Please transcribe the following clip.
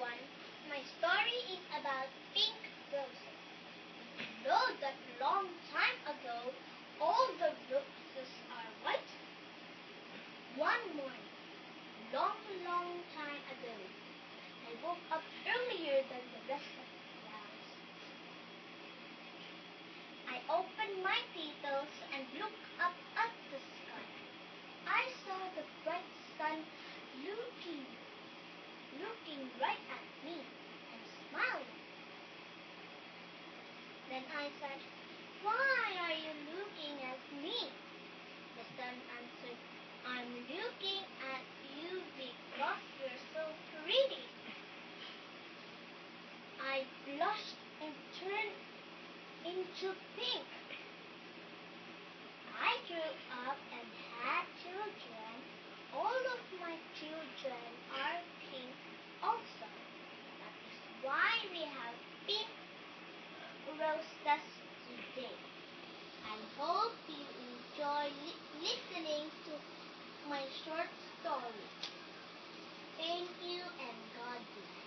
everyone. My story is about pink roses. You know that long time ago, all the roses are white? One morning, long time ago, I woke up earlier than the rest of the flowers. I opened my petals and looked up at the sky. I saw the bright sun looking right at me and smiling. Then I said, "Why are you looking at me?" The sun answered, "I'm looking at you because you're so pretty." I blushed and turned into pink. I grew up and had children. All of my children are pink also. That is why we have pink roses today. I hope you enjoy listening to my short story. Thank you and God bless.